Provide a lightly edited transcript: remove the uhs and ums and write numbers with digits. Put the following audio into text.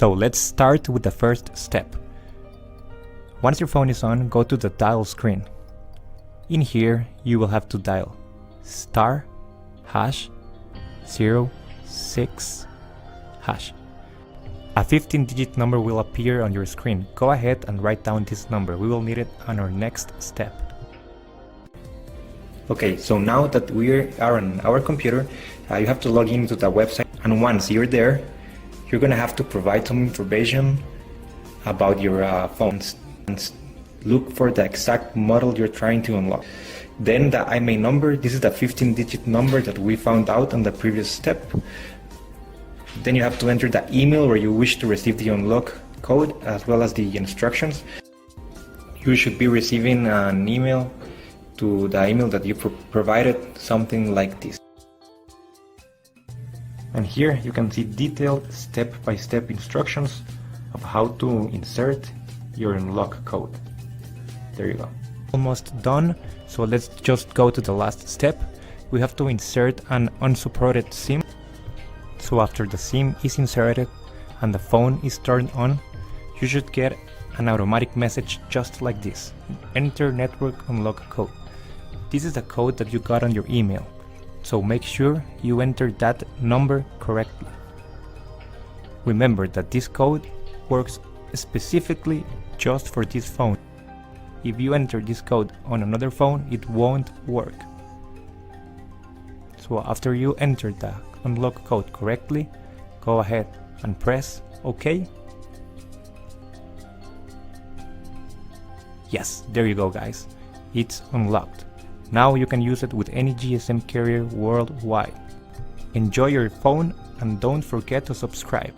So let's start with the first step. Once your phone is on, go to the dial screen. In here, you will have to dial *#06#. A 15-digit number will appear on your screen. Go ahead and write down this number. We will need it on our next step. Okay, so now that we are on our computer, you have to log into the website, and once you're there, you're gonna have to provide some information about your phones and look for the exact model you're trying to unlock. Then the IMEI number, this is the 15-digit number that we found out on the previous step. Then you have to enter the email where you wish to receive the unlock code as well as the instructions. You should be receiving an email to the email that you provided, something like this. And here you can see detailed step-by-step instructions of how to insert your unlock code. There you go. Almost done, so let's just go to the last step. We have to insert an unsupported SIM. So after the SIM is inserted and the phone is turned on, you should get an automatic message just like this. Enter network unlock code. This is the code that you got on your email, so make sure you enter that number correctly. Remember that this code works specifically just for this phone. If you enter this code on another phone, it won't work. So after you enter the unlock code correctly, go ahead and press OK. Yes, there you go guys, it's unlocked. Now you can use it with any GSM carrier worldwide. Enjoy your phone and don't forget to subscribe.